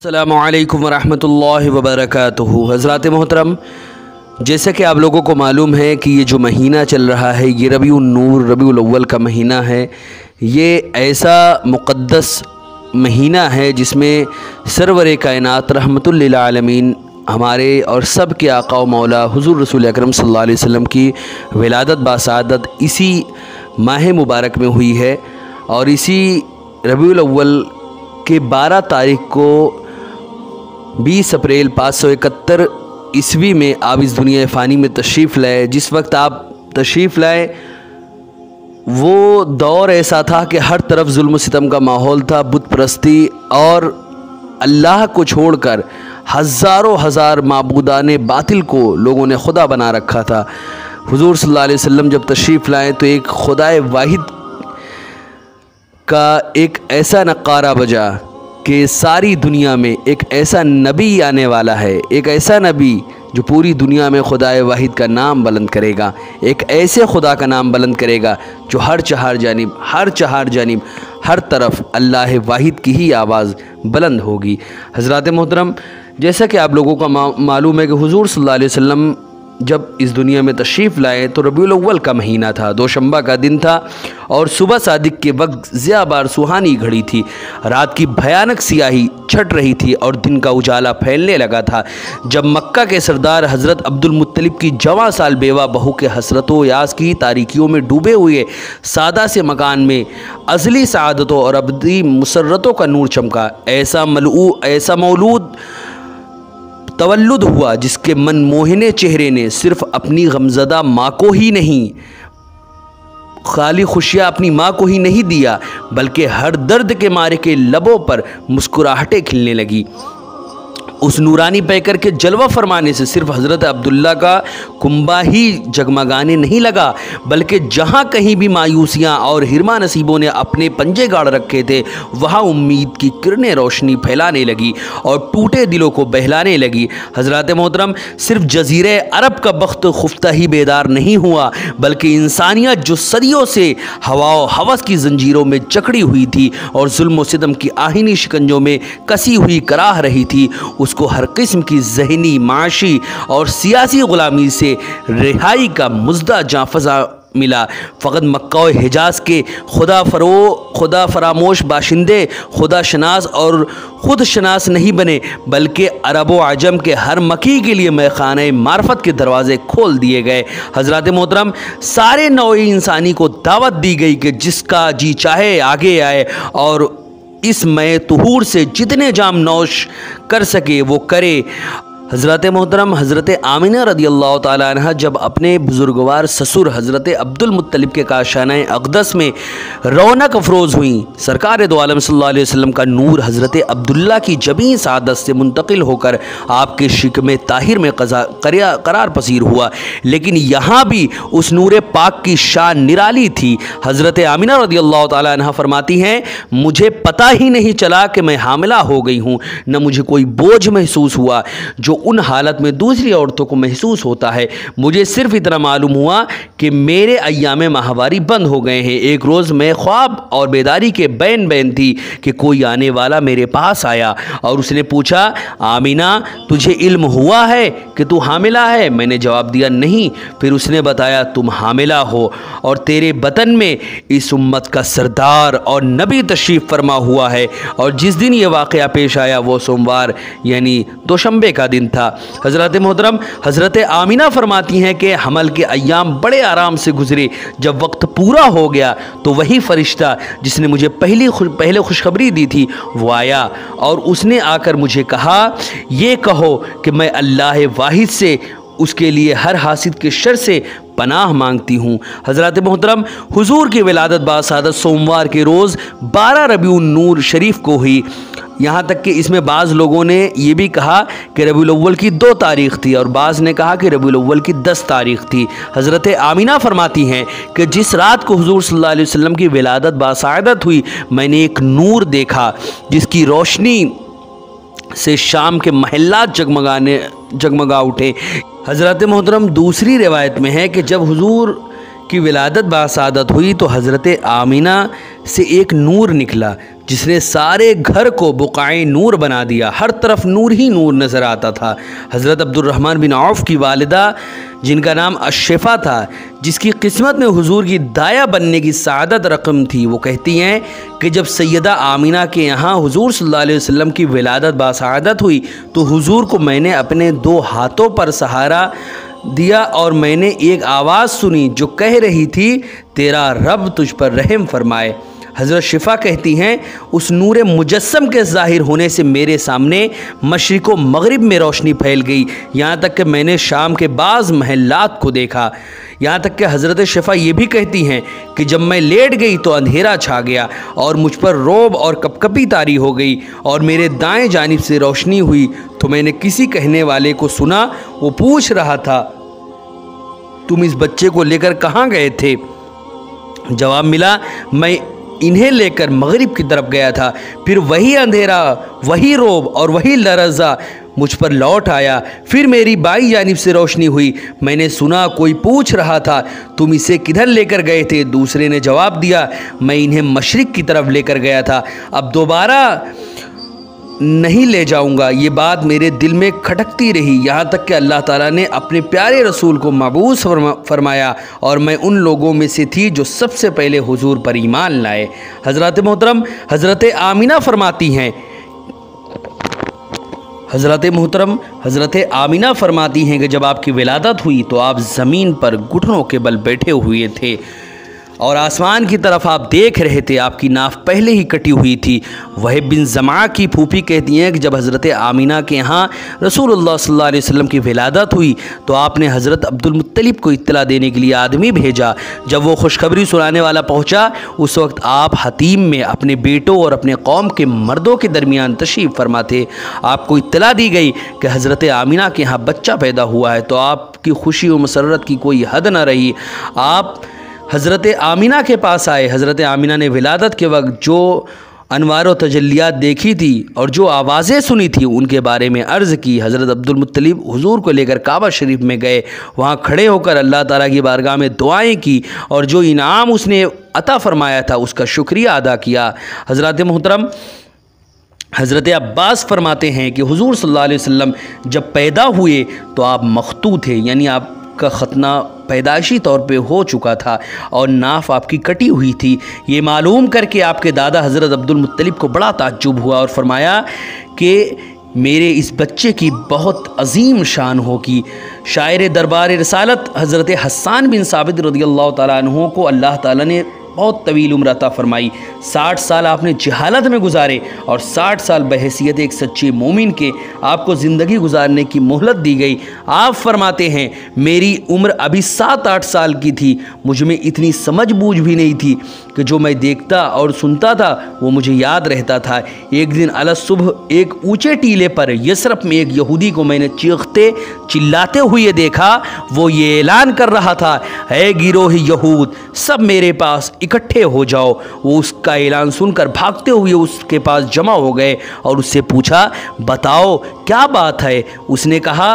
अस्सलामुअलैकुम वरहमतुल्लाहि वबरकातुहू। हज़रात मोहतरम, जैसा कि आप लोगों को मालूम है कि ये जो महीना चल रहा है ये रबीउन नूर रबीउल अव्वल का महीना है। ये ऐसा मुक़द्दस महीना है जिसमें सरवर कायनात रहमतुल लिल आलमीन हमारे और सब के आका व मौला हुज़ूर रसूल अकरम सल्लल्लाहु अलैहि वसल्लम की विलादत बासादत इसी माह मुबारक में हुई है। और इसी रबीउल अव्वल के 12 तारीख को 20 अप्रैल 571 ईस्वी में आप इस दुनिया फ़ानी में तशरीफ़ लाए। जिस वक्त आप तशरीफ़ लाए वो दौर ऐसा था कि हर तरफ जुल्म सितम का माहौल था, बुत परस्ती, और अल्लाह को छोड़कर हज़ारों हज़ार माबूदाने बातिल को लोगों ने खुदा बना रखा था। हुज़ूर सल्लल्लाहु अलैहि वसल्लम जब तशरीफ़ लाए तो एक खुदाए वाहिद का एक ऐसा नक़ारा बजा कि सारी दुनिया में एक ऐसा नबी आने वाला है, एक ऐसा नबी जो पूरी दुनिया में खुदाए वाहिद का नाम बुलंद करेगा, एक ऐसे खुदा का नाम बुलंद करेगा जो हर चहार जानिब हर तरफ अल्लाह वाहिद की ही आवाज़ बुलंद होगी। हज़रात मोहतरम, जैसा कि आप लोगों का मालूम है कि हुज़ूर सल्लल्लाहु अलैहि वसल्लम जब इस दुनिया में तशरीफ़ लाए तो रबीउल अव्वल का महीना था, दोशंबा का दिन था, और सुबह सादिक के वक्त ज़ियाबार सुहानी घड़ी थी। रात की भयानक सियाही छट रही थी और दिन का उजाला फैलने लगा था जब मक्का के सरदार हज़रत अब्दुल मुत्तलिब की जवां साल बेवा बहू के हसरतों यास की तारीकियों में डूबे हुए सादा से मकान में अज़ली सआदतों और अबदी मुसर्रतों का नूर चमका। ऐसा मौलूद तवल्लुद हुआ जिसके मन मोहने चेहरे ने सिर्फ़ अपनी गमज़दा माँ को ही नहीं, खाली खुशियाँ अपनी माँ को ही नहीं दिया, बल्कि हर दर्द के मारे के लबों पर मुस्कुराहटें खिलने लगी। उस नूरानी पैकर के जलवा फरमाने से सिर्फ हज़रत अब्दुल्ला का कुंबा ही जगमगाने नहीं लगा, बल्कि जहाँ कहीं भी मायूसियाँ और हिरमा नसीबों ने अपने पंजे गाड़ रखे थे वहाँ उम्मीद की किरणें रोशनी फैलाने लगी और टूटे दिलों को बहलाने लगी। हज़रात मोहतरम, सिर्फ जज़ीरे अरब का बख्त खुफ्ता ही बेदार नहीं हुआ, बल्कि इंसानियत जो सदियों से हवा व हवस की जंजीरों में जकड़ी हुई थी और जुल्म व सितम की आहिनी शिकंजों में कसी हुई कराह रही थी, उसको हर किस्म की ज़हनी, माशी और सियासी ग़ुलामी से रिहाई का मुज़दा जाफ़ज़ा मिला। फ़कत मक्का और हिजाज़ के खुदा फरामोश बाशिंदे खुदा शनास और ख़ुद शनास नहीं बने, बल्कि अरब व अजम के हर मकी के लिए मैखाने मार्फत के दरवाज़े खोल दिए गए। हज़रात मोहतरम, सारे नौ इंसानी को दावत दी गई कि जिसका जी चाहे आगे आए और इस मय तुहूर से जितने जाम नौश कर सके वो करे। हज़रत मोहतरम, हज़रत आमिना रदियल्लाहु ताला अन्हा जब अपने बुज़ुर्गवार ससुर हज़रत अब्दुल मुत्तलिब के काशाने अक़दस में रौनक अफरोज़ हुई, सरकार दो आलम सल्लल्लाहु अलैहि वसल्लम का नूर हज़रत अब्दुल्ला की जबीं सादत से मुंतकिल होकर आपके शिकमे ताहिर में करार पसीर हुआ। लेकिन यहाँ भी उस नूर पाक की शान निराली थी। हज़रत आमिना रदियल्लाहु ताला अन्हा फरमाती हैं, मुझे पता ही नहीं चला कि मैं हामिला हो गई हूँ, न मुझे कोई बोझ महसूस हुआ जो उन हालत में दूसरी औरतों को महसूस होता है। मुझे सिर्फ इतना मालूम हुआ कि मेरे अय्यामे माहवारी बंद हो गए हैं। एक रोज़ मैं ख्वाब और बेदारी के बैन थी कि कोई आने वाला मेरे पास आया और उसने पूछा, आमीना, तुझे इल्म हुआ है कि तू हामिला है? मैंने जवाब दिया, नहीं। फिर उसने बताया, तुम हामिला हो और तेरे बतन में इस उम्मत का सरदार और नबी तशरीफ़ फरमा हुआ है। और जिस दिन ये वाक़या पेश आया वो सोमवार यानी दोशंबे का दिन था। हज़रत मोहतरम, हज़रत आमिना फरमाती हैं कि हमल के अय्याम बड़े आराम से गुजरे। जब वक्त पूरा हो गया तो वही फ़रिश्ता जिसने मुझे पहले खुशखबरी दी थी वो आया और उसने आकर मुझे कहा, ये कहो कि मैं अल्लाह वाहिद से उसके लिए हर हासिद के शर से पनाह मांगती हूँ। हज़रत मोहतरम, हुजूर की विलादत बासादत सोमवार के रोज़ 12 रबीउन नूर शरीफ को हुई। यहाँ तक कि इसमें बाज़ लोगों ने ये भी कहा कि रबीउल अव्वल की 2 तारीख़ थी और बाज़ ने कहा कि रबीउल अव्वल की 10 तारीख़ थी। हज़रत आमिना फरमाती हैं कि जिस रात को हुजूर सल्लल्लाहु अलैहि वसल्लम की विलादत बासादत हुई, मैंने एक नूर देखा जिसकी रोशनी से शाम के महल्लात जगमगा उठे। हज़रत मोहतरम, दूसरी रिवायत में है कि जब हुजूर की विलादत बासादत हुई तो हज़रत आमिना से एक नूर निकला जिसने सारे घर को बुक़ाए नूर बना दिया। हर तरफ नूर ही नूर नज़र आता था। हज़रत अब्दुर्रहमान बिन औफ़ की वालिदा, जिनका नाम अशफ़ा था, जिसकी किस्मत में हुजूर की दाया बनने की सआदत रकम थी, वो कहती हैं कि जब सैयदा आमिना के यहाँ हुजूर सल्लल्लाहु अलैहि वसल्लम की विलादत बासआदत हुई तो हुजूर को मैंने अपने 2 हाथों पर सहारा दिया और मैंने एक आवाज़ सुनी जो कह रही थी, तेरा रब तुझ पर रहम फरमाए। हज़रत शिफ़ा कहती हैं, उस नूर मुजस्सम के ज़ाहिर होने से मेरे सामने मशरिक़ व मग़रिब में रोशनी फैल गई, यहाँ तक कि मैंने शाम के बाज़ महल्लात को देखा। यहाँ तक कि हज़रत शिफ़ा ये भी कहती हैं कि जब मैं लेट गई तो अंधेरा छा गया और मुझ पर रौब और कपकपी तारी हो गई और मेरे दाएं जानिब से रोशनी हुई तो मैंने किसी कहने वाले को सुना, वो पूछ रहा था, तुम इस बच्चे को लेकर कहाँ गए थे? जवाब मिला, मैं इन्हें लेकर मग़रिब की तरफ गया था। फिर वही अंधेरा, वही रौब और वही लरज़ा मुझ पर लौट आया। फिर मेरी बाई जानिब से रोशनी हुई। मैंने सुना कोई पूछ रहा था, तुम इसे किधर लेकर गए थे? दूसरे ने जवाब दिया, मैं इन्हें मशरिक़ की तरफ लेकर गया था, अब दोबारा नहीं ले जाऊंगा। ये बात मेरे दिल में खटकती रही, यहाँ तक कि अल्लाह ताला ने अपने प्यारे रसूल को मबूस फरमाया और मैं उन लोगों में से थी जो सबसे पहले हुजूर पर ईमान लाए। हज़रत मोहतरम हज़रत आमिना फरमाती हैं, हज़रत आमिना फरमाती हैं कि जब आपकी विलादत हुई तो आप ज़मीन पर घुटनों के बल बैठे हुए थे और आसमान की तरफ आप देख रहे थे। आपकी नाफ पहले ही कटी हुई थी। वह बिन जमा की फूफी कहती हैं कि जब हज़रत आमिना के यहाँ रसूलुल्लाह सल्लल्लाहु अलैहि वसल्लम की विलादत हुई तो आपने हज़रत अब्दुल मुत्तलिब को इत्तला देने के लिए आदमी भेजा। जब वो खुशखबरी सुनाने वाला पहुँचा उस वक्त आप हतीम में अपने बेटों और अपने कौम के मर्दों के दरमियान तशरीफ़ फरमा थे। आपको इत्तला दी गई कि हज़रत आमिना के यहाँ बच्चा पैदा हुआ है, तो आपकी खुशी और मसरत की कोई हद न रही। आप हज़रत आमिना के पास आए। हज़रत आमिना ने विलादत के वक्त जो अनवार व तजल्लियात देखी थी और जो आवाज़ें सुनी थी उनके बारे में अर्ज़ की। हज़रत अब्दुल मुत्तलिब हुजूर को लेकर काबा शरीफ में गए, वहाँ खड़े होकर अल्लाह ताला की बारगाह में दुआएं की और जो इनाम उसने अता फ़रमाया था उसका शुक्रिया अदा किया। हज़रत मोहतरम हज़रत अब्बास फरमाते हैं कि हुजूर सल्लल्लाहु अलैहि वसल्लम जब पैदा हुए तो आप मख्तू थे, यानी आपका ख़तना पैदाइशी तौर पे हो चुका था और नाफ आपकी कटी हुई थी। ये मालूम करके आपके दादा हज़रत अब्दुल मुत्तलिब को बड़ा ताज्जुब हुआ और फरमाया कि मेरे इस बच्चे की बहुत अजीम शान होगी। शायर दरबार रिसालत हज़रत हस्सान बिन साबित रज़ियल्लाहु ताला अन्हु को अल्लाह ताला ने बहुत तवील उम्र अता फरमाई। 60 साल आपने जहालत में गुजारे और 60 साल बहैसियत एक सच्चे मोमिन के आपको ज़िंदगी गुजारने की मोहलत दी गई। आप फरमाते हैं, मेरी उम्र अभी 7-8 साल की थी, मुझ में इतनी समझ बूझ भी नहीं थी कि जो मैं देखता और सुनता था वो मुझे याद रहता था। एक दिन अलग सुबह एक ऊँचे टीले पर यसरफ में एक यहूदी को मैंने चीखते चिल्लाते हुए देखा। वो ये ऐलान कर रहा था, है गिरोह यहूद, सब मेरे पास इकट्ठे हो जाओ। वो उसका ऐलान सुनकर भागते हुए उसके पास जमा हो गए और उससे पूछा, बताओ क्या बात है? उसने कहा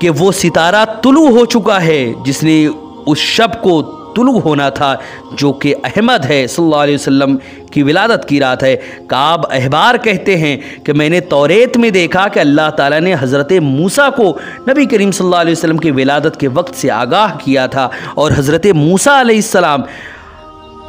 कि वो सितारा तुलू हो चुका है जिसने उस शब को तुलू होना था जो कि अहमद है सल्लल्लाहु अलैहि वसल्लम की विलादत की रात है। काब अहबार कहते हैं कि मैंने तौरेत में देखा कि अल्लाह ताला ने हज़रत मूसा को नबी करीम सल्लल्लाहु अलैहि वसल्लम की विलादत के वक्त से आगाह किया था और हज़रत मूसा अलैहिस्सलाम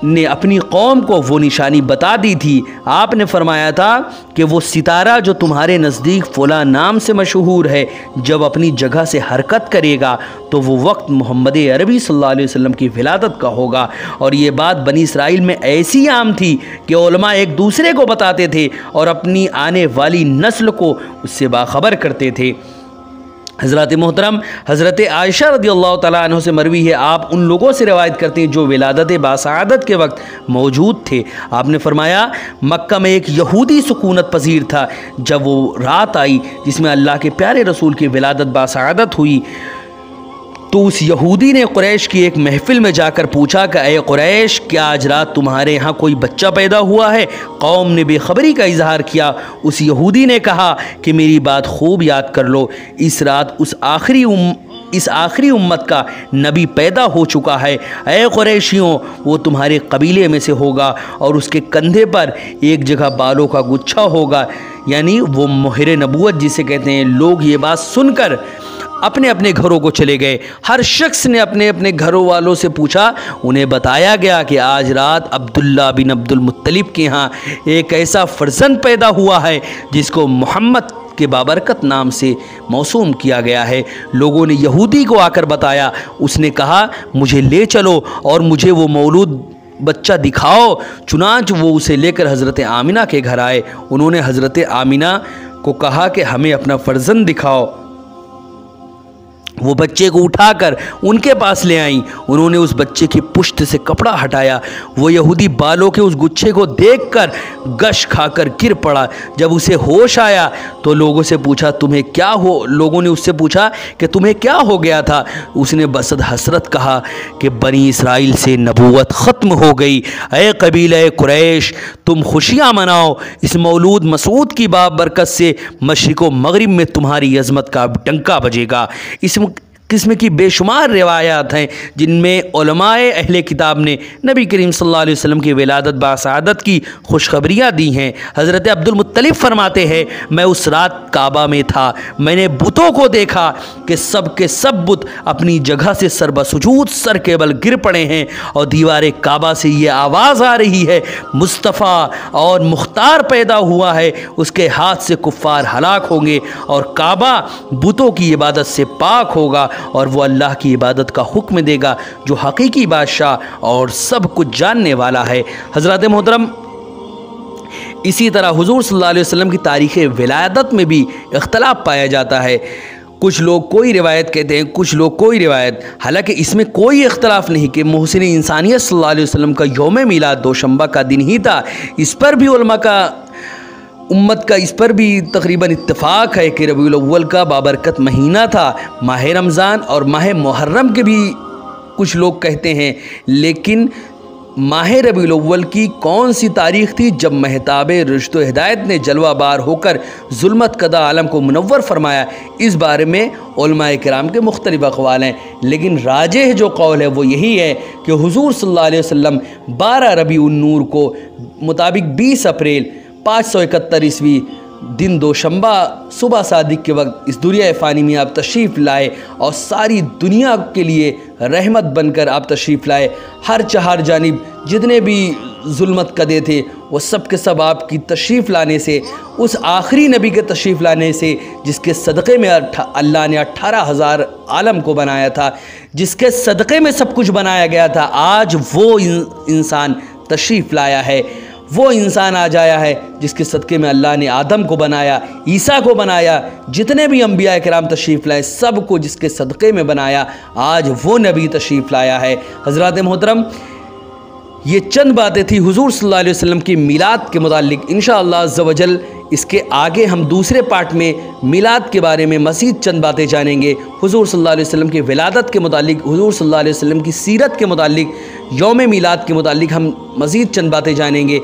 ने अपनी कौम को वो निशानी बता दी थी। आपने फरमाया था कि वो सितारा जो तुम्हारे नज़दीक फ़ुला नाम से मशहूर है, जब अपनी जगह से हरकत करेगा तो वो वक्त मोहम्मद अरबी सल्लल्लाहु अलैहि वसल्लम की विलादत का होगा। और ये बात बनी इसराइल में ऐसी आम थी कि उलमा एक दूसरे को बताते थे और अपनी आने वाली नस्ल को उससे बाखबर करते थे। हज़रत मोहतरम हज़रत आयशा रज़ियल्लाहु तआला अन्हा से मरवी है, आप उन लोगों से रवायत करते हैं जो विलादत बासआदत के वक्त मौजूद थे। आपने फरमाया, मक्का में एक यहूदी सुकूनत पजीर था। जब वो रात आई जिसमें अल्लाह के प्यारे रसूल की विलादत बासआदत हुई तो उस यहूदी ने कुरैश की एक महफ़िल में जाकर पूछा कि ए कुरैश, क्या आज रात तुम्हारे यहाँ कोई बच्चा पैदा हुआ है? कौम ने बेखबरी का इजहार किया। उस यहूदी ने कहा कि मेरी बात खूब याद कर लो, इस रात उस आखिरी इस आखिरी उम्मत का नबी पैदा हो चुका है। ऐ कुरैशियों, वो तुम्हारे कबीले में से होगा और उसके कंधे पर एक जगह बालों का गुच्छा होगा, यानी वो मोहरे नबूवत जिसे कहते हैं। लोग ये बात सुनकर अपने अपने घरों को चले गए। हर शख्स ने अपने अपने घरों वालों से पूछा। उन्हें बताया गया कि आज रात अब्दुल्ला बिन अब्दुल मुत्तलिब के यहाँ एक ऐसा फर्जंद पैदा हुआ है जिसको मोहम्मद के बाबरकत नाम से मौसूम किया गया है। लोगों ने यहूदी को आकर बताया। उसने कहा, मुझे ले चलो और मुझे वो मौलूद बच्चा दिखाओ। चुनांच वो उसे लेकर हज़रत आमिना के घर आए। उन्होंने हज़रत आमिना को कहा कि हमें अपना फर्जंद दिखाओ। वो बच्चे को उठाकर उनके पास ले आई। उन्होंने उस बच्चे की पुश्त से कपड़ा हटाया। वो यहूदी बालों के उस गुच्छे को देखकर गश खाकर गिर पड़ा। जब उसे होश आया तो लोगों से पूछा, तुम्हें क्या हो? लोगों ने उससे पूछा कि तुम्हें क्या हो गया था? उसने बसद हसरत कहा कि बनी इसराइल से नबूवत ख़त्म हो गई। ऐ कबीले कुरैश, तुम खुशियाँ मनाओ। इस मौलूद मसूद की बाबरकत से मशरिक़ व मग़रिब में तुम्हारी अज़मत का डंका बजेगा। इस किस्म की बेशुमार रिवायात हैं जिनमें उलमाए अहले किताब ने नबी करीम सल्लल्लाहु अलैहि वसल्लम की विलादत बासआदत की खुशखबरियाँ दी हैं। हज़रत अब्दुल मुत्तलिब फरमाते हैं, मैं उस रात काबा में था। मैंने बुतों को देखा कि सब के सब बुत अपनी जगह से सरबसुजूद सर के बल गिर पड़े हैं और दीवार काबा से ये आवाज़ आ रही है, मुस्तफ़ा और मुख्तार पैदा हुआ है, उसके हाथ से कुफ़ार हलाक होंगे और काबा बुतों की इबादत से पाक होगा और वो अल्लाह की इबादत का हुक्म देगा जो हकीकी बादशाह और सब कुछ जानने वाला है। हज़रत मोहतरम, इसी तरह हुजूर सल्लल्लाहु अलैहि वसल्लम की तारीख़ विलादत में भी इख्तलाफ पाया जाता है। कुछ लोग कोई रिवायत कहते हैं, कुछ लोग कोई रिवायत। हालांकि इसमें कोई इख्तलाफ नहीं कि मुहसिन इंसानियत सल्लल्लाहु अलैहि वसल्लम का यौम मीलाद दोशंबा का दिन ही था। इस पर भी उलमा का उम्मत का इस पर भी तकरीबन इत्तेफाक है कि रबीउल अव्वल का बाबरकत महीना था। माह रमज़ान और माह मुहर्रम के भी कुछ लोग कहते हैं, लेकिन माह रबीउल अव्वल की कौन सी तारीख़ थी जब महताब रुश्द व हिदायत ने जलवा बार होकर जुल्मत कदा आलम को मुनव्वर फरमाया? इस बारे में उलमाए किराम के मुख्तलिफ अक़वाल हैं, लेकिन राजेह जो कौल है वो यही है कि हुजूर सल्लल्लाहु अलैहि वसल्लम 12 रबीउन नूर को मुताबिक 20 अप्रैल 571 ईस्वी दिन दोशंबा सुबह सादिक के वक्त इस दुनिया फ़ानी में आप तशरीफ़ लाए और सारी दुनिया के लिए रहमत बनकर आप तशरीफ़ लाए। हर चार जानिब जितने भी जुल्मत कदे थे वो सब के सब आपकी तशरीफ़ लाने से, उस आखिरी नबी के तशरीफ़ लाने से जिसके सदक़े में अल्लाह ने 18,000 आलम को बनाया था, जिसके सदक़े में सब कुछ बनाया गया था, आज वो इंसान तशरीफ़ लाया है। वो इंसान आ जाया है जिसके सदक़े में अल्लाह ने आदम को बनाया, ईसा को बनाया, जितने भी अम्बिया किराम तशरीफ़ लाए सब को जिसके सदक़े में बनाया, आज वो नबी तशरीफ़ लाया है। हज़रात मोहतरम, ये चंद बातें थी हुजूर सल्लल्लाहु अलैहि वसल्लम की मिलाद के मुताल्लिक़। इंशाअल्लाह अज़्ज़ व जल इसके आगे हम दूसरे पार्ट में मिलाद के बारे में मज़ीद चंद बातें जानेंगे। हुजूर सल्लल्लाहु अलैहि वसल्लम की विलादत के मुताल्लिक़, हुजूर सल्लल्लाहु अलैहि वसल्लम की सीरत के मुताल्लिक़, यौम मिलाद के मुताल्लिक़ हम मज़ीद चंद बातें जानेंगे।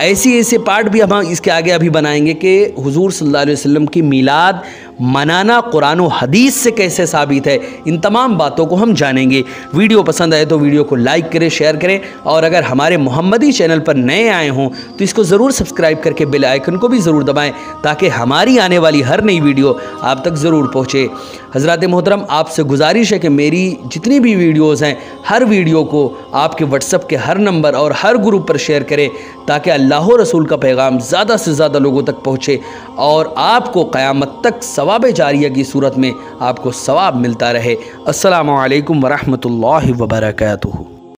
ऐसे पार्ट भी हम इसके आगे अभी बनाएंगे कि हुजूर सल्लल्लाहु अलैहि वसल्लम की मिलाद मनाना कुरान व हदीस से कैसे साबित है। इन तमाम बातों को हम जानेंगे। वीडियो पसंद आए तो वीडियो को लाइक करें, शेयर करें और अगर हमारे मोहम्मदी चैनल पर नए आए हों तो इसको ज़रूर सब्सक्राइब करके बेल आइकन को भी ज़रूर दबाएं ताकि हमारी आने वाली हर नई वीडियो आप तक ज़रूर पहुँचे। हज़रात मोहतरम, आपसे गुजारिश है कि मेरी जितनी भी वीडियोज़ हैं हर वीडियो को आपके व्हाट्सएप के हर नंबर और हर ग्रुप पर शेयर करें ताकि अल्लाह रसूल का पैगाम ज़्यादा से ज़्यादा लोगों तक पहुँचे और आपको क़यामत तक सवाब जारिया की सूरत में आपको सवाब मिलता रहे। अस्सलामु अलैकुम वरहमतुल्लाहि वबरकातुहू।